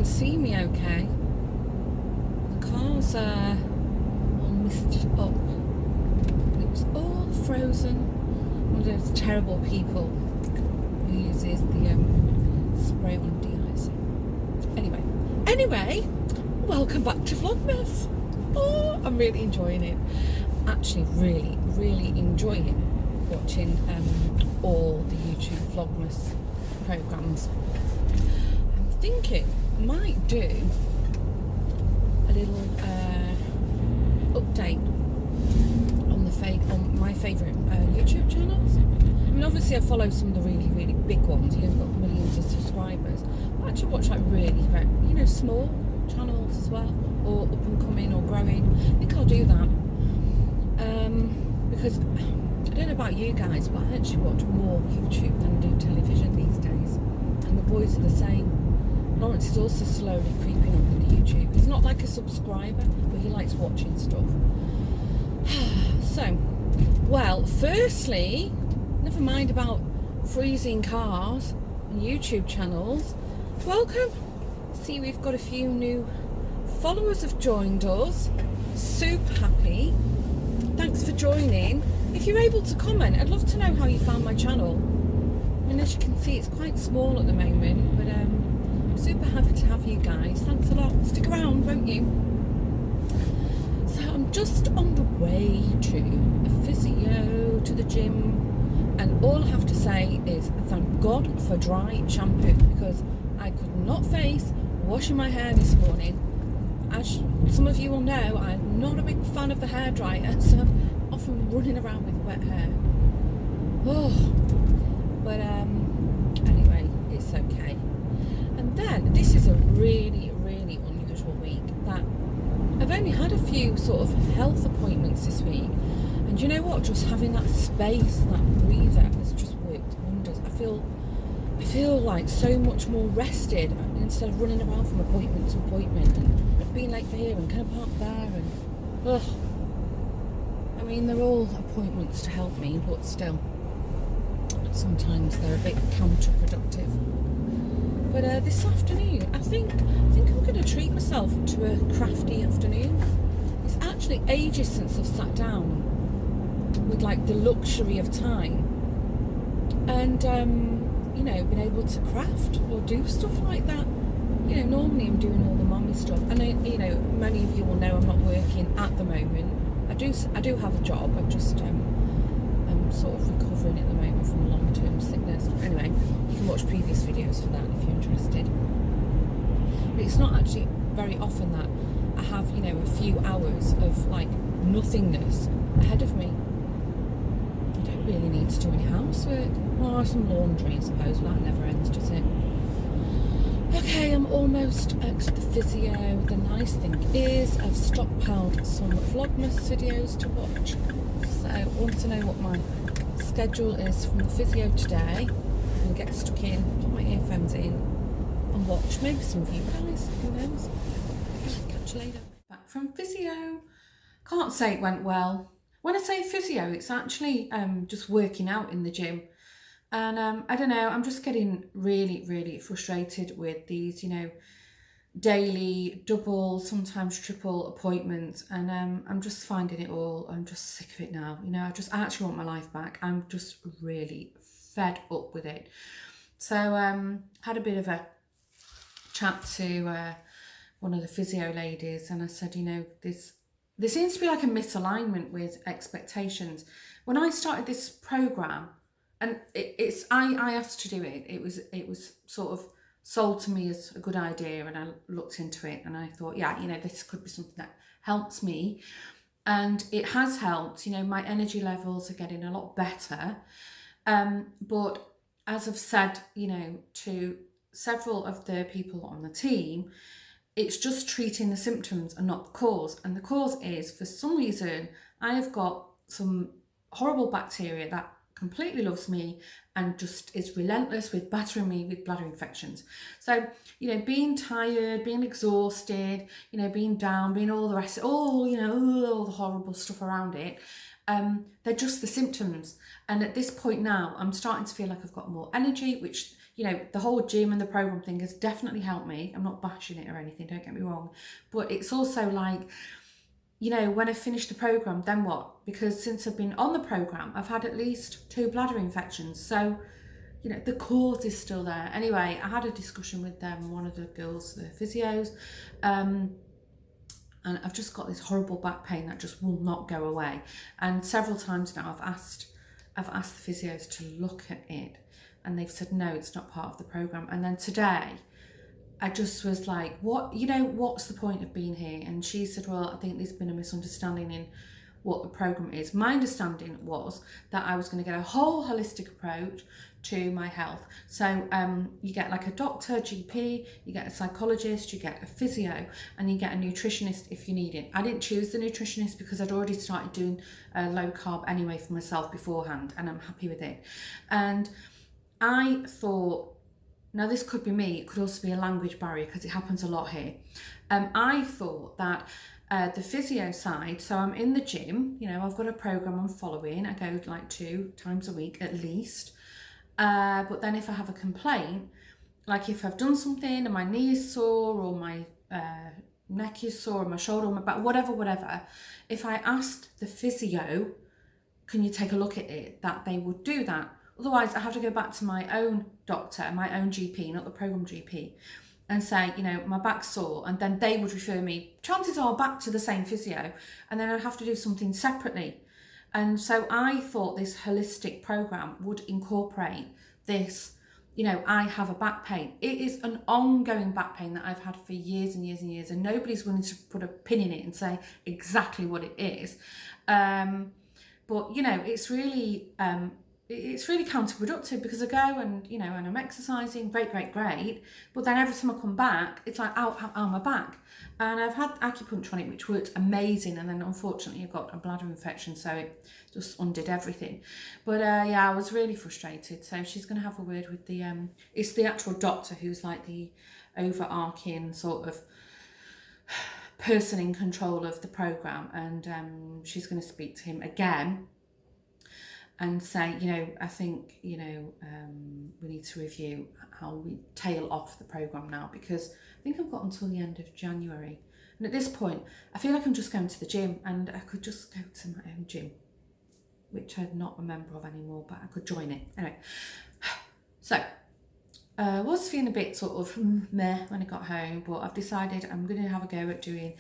can see me okay. The cars are all misted up. And it was all frozen. One of those terrible people who uses the spray on de-icing. Anyway, welcome back to Vlogmas. Oh, I'm really enjoying it. Actually, really enjoying watching all the YouTube Vlogmas programs. I'm thinking I might do a little update on my favourite YouTube channels. I mean, obviously I follow some of the really big ones, who've got millions of subscribers. I actually watch like really small channels as well, or up and coming or growing. I think I'll do that because I don't know about you guys, but I actually watch more YouTube than I do television these days, and the boys are the same. Lawrence is also slowly creeping up in the YouTube. He's not like a subscriber, but he likes watching stuff. So, well, firstly, never mind about freezing cars and YouTube channels. Welcome. See, we've got a few new followers have joined us. Super happy. Thanks for joining. If you're able to comment, I'd love to know how you found my channel. I mean, as you can see, it's quite small at the moment, but I'm super happy to have you guys. Thanks a lot. Stick around, won't you? So I'm just on the way to a physio, to the gym, and all I have to say is thank God for dry shampoo, because I could not face washing my hair this morning. As some of you will know, I'm not a big fan of the hairdryer, so I'm often running around with wet hair. Oh, but anyway, it's okay. And then this is a really unusual week. That I've only had a few sort of health appointments this week, and you know what? Just having that space, that breather, has just worked wonders. I feel like so much more rested instead of running around from appointment to appointment and being late for here and can I park there and I mean, they're all appointments to help me, but still sometimes they're a bit counterproductive. But this afternoon I think I'm going to treat myself to a crafty afternoon. It's actually ages since I've sat down with like the luxury of time and been able to craft or do stuff like that. Normally I'm doing all the mommy stuff, and many of you will know I'm not working at the moment. I do have a job. I'm just I'm sort of recovering at the moment from long-term sickness. Anyway, you can watch previous videos for that if you're interested. But it's not actually very often that I have a few hours of like nothingness ahead of me. I don't really need to do any housework. Well, some laundry, I suppose, but that never ends, does it? Okay, I'm almost at the physio. The nice thing is I've stockpiled some Vlogmas videos to watch. So I want to know what my schedule is from the physio today. I'm going to get stuck in, put my earphones in and watch. Maybe some of you guys, who knows? Catch you later. Back from physio. Can't say it went well. When I say physio, it's actually just working out in the gym. And I don't know, I'm just getting really frustrated with these, daily, double, sometimes triple appointments. And I'm just finding it all, I'm just sick of it now. I actually want my life back. I'm just really fed up with it. So had a bit of a chat to one of the physio ladies, and I said, there seems to be like a misalignment with expectations. When I started this program, and I asked to do it. It was sort of sold to me as a good idea, and I looked into it and I thought, this could be something that helps me, and it has helped. My energy levels are getting a lot better. But as I've said, to several of the people on the team, it's just treating the symptoms and not the cause. And the cause is, for some reason, I have got some horrible bacteria that completely loves me and just is relentless with battering me with bladder infections. So, being tired, being exhausted, being down, being all the rest, all the horrible stuff around it, they're just the symptoms. And at this point now, I'm starting to feel like I've got more energy, which you know, the whole gym and the program thing has definitely helped me. I'm not bashing it or anything, don't get me wrong. But it's also like, you know, when I finish the program, then what? Because since I've been on the program, I've had at least 2 bladder infections. So, you know, the cause is still there. Anyway, I had a discussion with one of the girls, the physios, and I've just got this horrible back pain that just will not go away. And several times now I've asked the physios to look at it, and they've said no, it's not part of the program. And then today I just was like, what, you know, what's the point of being here? And she said, well, I think there's been a misunderstanding in what the program is. My understanding was that I was going to get a whole holistic approach to my health. So you get like a doctor, GP, you get a psychologist, you get a physio, and you get a nutritionist if you need it. I didn't choose the nutritionist because I'd already started doing low carb anyway for myself beforehand, and I'm happy with it. And I thought, now this could be me, it could also be a language barrier because it happens a lot here. I thought that the physio side, so I'm in the gym, you know, I've got a program I'm following, I go like 2 times a week at least. But then if I have a complaint, like if I've done something and my knee is sore, or my neck is sore, or my shoulder, or my back, whatever, if I asked the physio, can you take a look at it, that they would do that. Otherwise, I have to go back to my own doctor, my own GP, not the program GP, and say, you know, my back's sore, and then they would refer me, chances are, back to the same physio, and then I'd have to do something separately. And so I thought this holistic program would incorporate this, you know, I have a back pain. It is an ongoing back pain that I've had for years and years and years, and nobody's willing to put a pin in it and say exactly what it is. But, you know, it's really counterproductive, because I go and, you know, and I'm exercising, great. But then every time I come back, it's like, ow, my back. And I've had acupuncture on it, which worked amazing. And then unfortunately I got a bladder infection, so it just undid everything. But yeah, I was really frustrated. So she's going to have a word with the, it's the actual doctor who's like the overarching sort of person in control of the program. And she's going to speak to him again and say, you know, I think, you know, we need to review how we tail off the program now, because I think I've got until the end of January. And at this point, I feel like I'm just going to the gym, and I could just go to my own gym, which I'm not a member of anymore, but I could join it. Anyway, so I was feeling a bit sort of meh when I got home, but I've decided I'm going to have a go at doing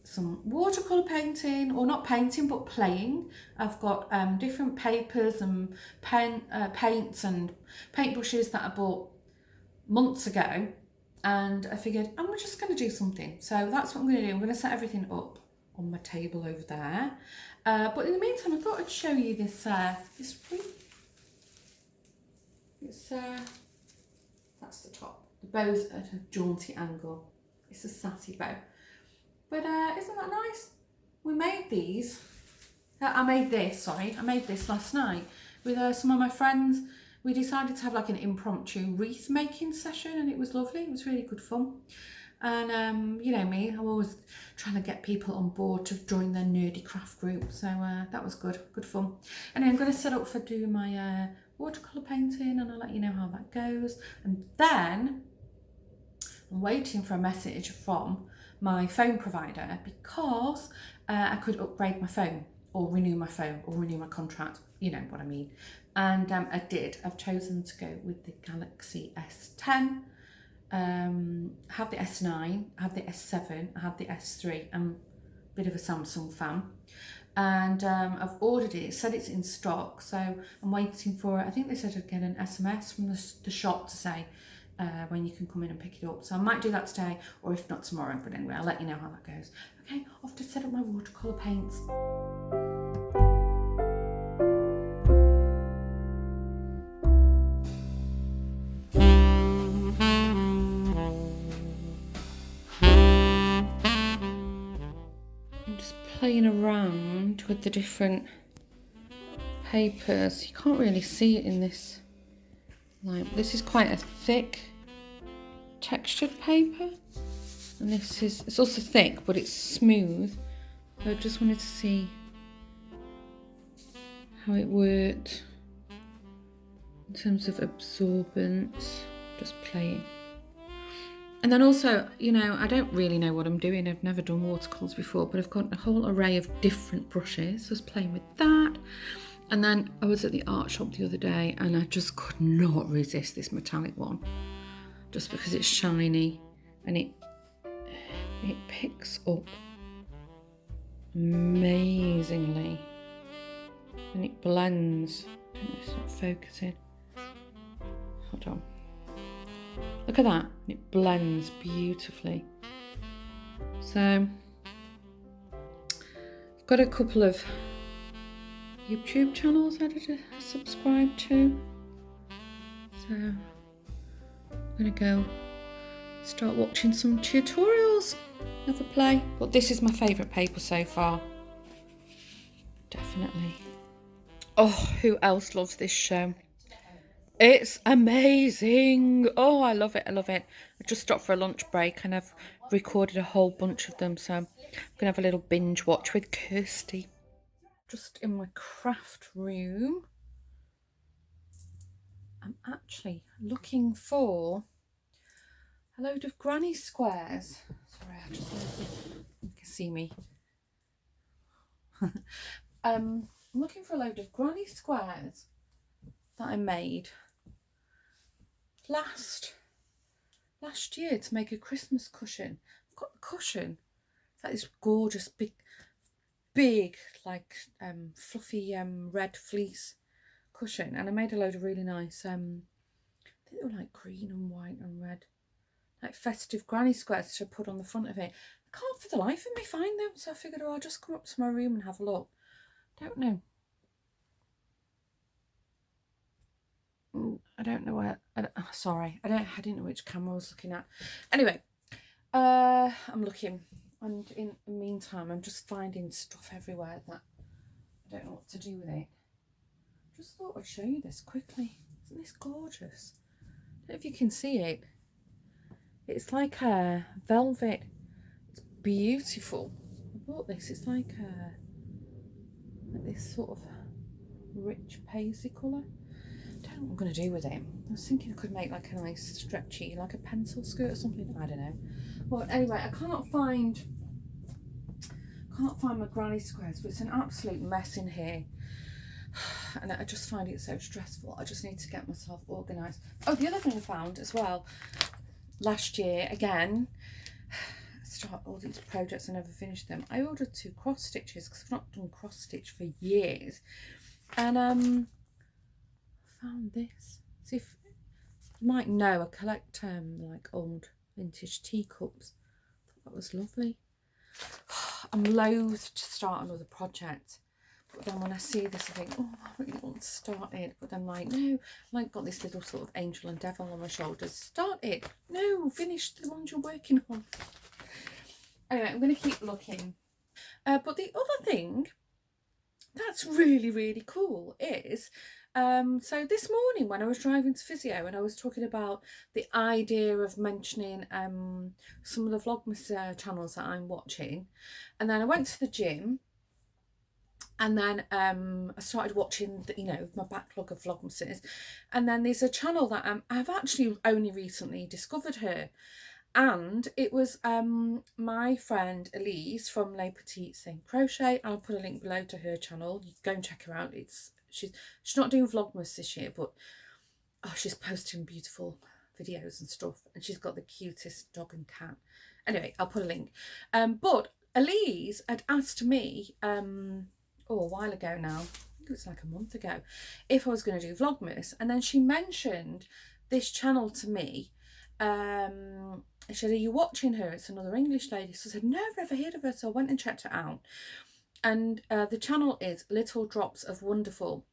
some watercolour painting, or not painting but playing. I've got different papers and paints and paintbrushes that I bought months ago, and I figured I'm just going to do something. So that's what I'm going to do. I'm going to set everything up on my table over there. But in the meantime, I thought I'd show you this wreath. It's that's the top. The bow's at a jaunty angle. It's a sassy bow. But isn't that nice? We made these. I made this last night with some of my friends. We decided to have like an impromptu wreath making session, and it was lovely. It was really good fun. And you know me, I'm always trying to get people on board to join their nerdy craft group. So that was good fun. And I'm going to set up for doing my watercolour painting, and I'll let you know how that goes. And then I'm waiting for a message from my phone provider, because I could upgrade my phone, or renew my phone, or renew my contract, you know what I mean. And I did. I've chosen to go with the Galaxy S10. I have the S9, I have the S7, I have the S3. I'm a bit of a Samsung fan. And I've ordered it. It said it's in stock, so I'm waiting for it. I think they said I'd get an SMS from the shop to say when you can come in and pick it up. So I might do that today, or if not tomorrow. But anyway, I'll let you know how that goes. Okay, off to set up my watercolour paints. I'm just playing around with the different papers. You can't really see it in this. Like, this is quite a thick textured paper, and it's also thick, but it's smooth. So I just wanted to see how it worked. in terms of absorbance, just playing. And then also, you know, I don't really know what I'm doing. I've never done watercolours before, but I've got a whole array of different brushes. So I was playing with that. And then I was at the art shop the other day and I just could not resist this metallic one. Just because it's shiny and it picks up amazingly. And it blends. I don't know, it's not focusing. Hold on. Look at that, it blends beautifully. So, I've got a couple of YouTube channels I did subscribe to. So, I'm gonna go start watching some tutorials, have a play. But this is my favourite paper so far. Definitely. Oh, who else loves this show? It's amazing. Oh, I love it. I love it. I just stopped for a lunch break and I've recorded a whole bunch of them. So I'm going to have a little binge watch with Kirsty. Just in my craft room. I'm actually looking for a load of granny squares. Sorry, I just you can see me. I'm looking for a load of granny squares that I made last year to make a Christmas cushion. I've got the cushion. That is gorgeous, big, like fluffy red fleece cushion, and I made a load of really nice. I think they were like green and white and red, like festive granny squares to put on the front of it. I can't for the life of me find them, so I figured, oh, I'll just come up to my room and have a look. Don't know. I don't know where. Sorry, I didn't know which camera I was looking at. Anyway, I'm looking, and in the meantime, I'm just finding stuff everywhere that I don't know what to do with it. Just thought I'd show you this quickly. Isn't this gorgeous? I don't know if you can see it. It's like a velvet. It's beautiful. I bought this. It's like this sort of rich paisley colour. I don't know what I'm going to do with it. I was thinking I could make like a nice stretchy, like a pencil skirt or something. I don't know. Well, anyway, I can't find my granny squares, but it's an absolute mess in here. And I just find it so stressful. I just need to get myself organised. Oh, the other thing I found as well, last year, again, start all these projects, I never finished them. I ordered 2 cross stitches because I've not done cross stitch for years. And found this. See if you might know, I collect like old vintage teacups. I thought that was lovely. I'm loath to start another project, but then when I see this I think, oh, I really want to start it, but then like, no, I've like got this little sort of angel and devil on my shoulders. Start it. No, finish the ones you're working on. Anyway, I'm going to keep looking. But the other thing that's really, really cool is, so this morning when I was driving to physio and I was talking about the idea of mentioning some of the Vlogmas channels that I'm watching, and then I went to the gym, and then I started watching my backlog of Vlogmases, and then there's a channel that I've actually only recently discovered her. And it was my friend Elise from Les Petites Thing Crochet. I'll put a link below to her channel. You go and check her out. She's not doing Vlogmas this year, but she's posting beautiful videos and stuff. And she's got the cutest dog and cat. Anyway, I'll put a link. But Elise had asked me a while ago now, I think it was like a month ago, if I was going to do Vlogmas. And then she mentioned this channel to me. She said, are you watching her? It's another English lady. So I said, no, I've never heard of her. So I went and checked her out. And the channel is Little Drops of Wonderful.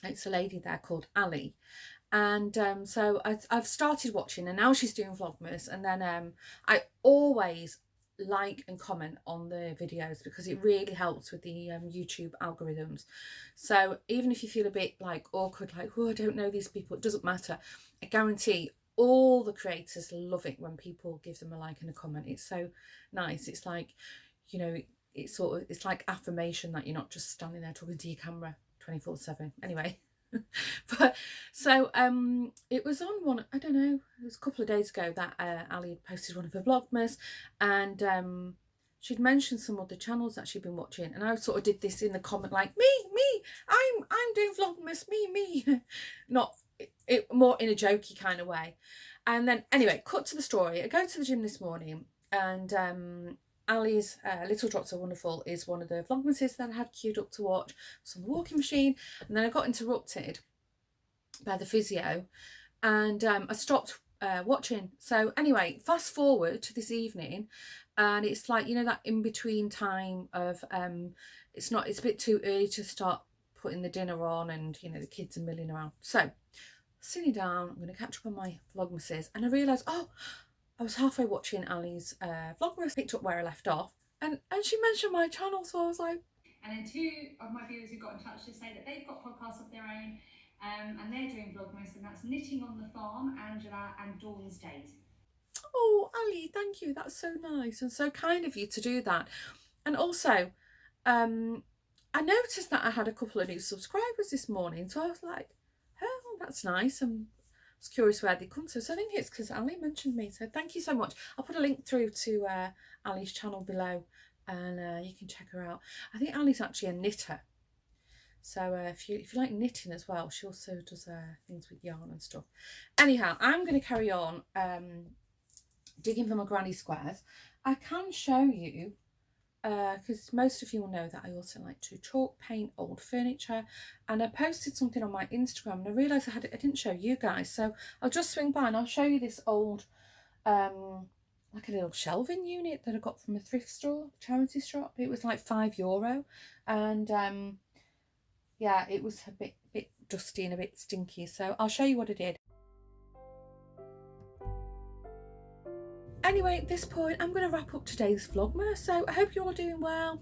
It's a lady there called Ali. And so I've started watching, and now she's doing Vlogmas. And then I always like and comment on the videos because it really helps with the YouTube algorithms. So even if you feel a bit like awkward, like, oh, I don't know these people, it doesn't matter. I guarantee all the creators love it when people give them a like and a comment. It's so nice. It's like, it's like affirmation that you're not just standing there talking to your camera 24/7. Anyway, But so it was on one, I don't know, it was a couple of days ago that Ali had posted one of her Vlogmas, and she'd mentioned some other channels that she'd been watching, and I sort of did this in the comment like, me, I'm doing Vlogmas, me. Not it more in a jokey kind of way. And then anyway, cut to the story. I go to the gym this morning, and Ali's Little Drops Are Wonderful is one of the Vlogmases that I had queued up to watch. It's on the walking machine, and then I got interrupted by the physio, and I stopped watching. So anyway, fast forward to this evening, and it's like, you know, that in between time of it's a bit too early to start putting the dinner on, and you know, the kids are milling around. So sitting down, I'm going to catch up on my Vlogmases, and I realised, oh, I was halfway watching Ali's Vlogmas, picked up where I left off, and she mentioned my channel, so I was like... And then 2 of my viewers who got in touch to say that they've got podcasts of their own, and they're doing Vlogmas, and that's Knitting on the Farm, Angela, and Dawn's Date. Oh, Ali, thank you. That's so nice and so kind of you to do that. And also, I noticed that I had a couple of new subscribers this morning, so I was like, oh, that's nice. I was curious where they come to. So I think it's because Ali mentioned me. So thank you so much. I'll put a link through to Ali's channel below, and you can check her out. I think Ali's actually a knitter. So if you like knitting as well, she also does things with yarn and stuff. Anyhow, I'm going to carry on digging for my granny squares. I can show you, because most of you will know that I also like to chalk paint old furniture, and I posted something on my Instagram and I realised I didn't show you guys, so I'll just swing by and I'll show you this old like a little shelving unit that I got from a thrift store, charity shop. It was like €5, and yeah, it was a bit dusty and a bit stinky, so I'll show you what I did. Anyway, at this point, I'm going to wrap up today's Vlogmas. So I hope you're all doing well.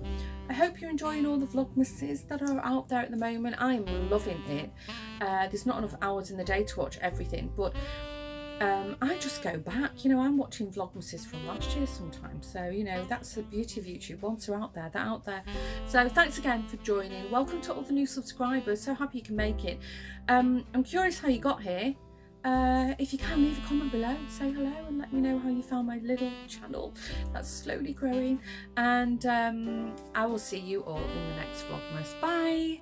I hope you're enjoying all the Vlogmases that are out there at the moment. I'm loving it. There's not enough hours in the day to watch everything, but I just go back. You know, I'm watching Vlogmases from last year sometimes. So, you know, that's the beauty of YouTube. Once they're out there, they're out there. So thanks again for joining. Welcome to all the new subscribers. So happy you can make it. I'm curious how you got here. If you can, leave a comment below, say hello and let me know how you found my little channel that's slowly growing, and I will see you all in the next Vlogmas. Bye!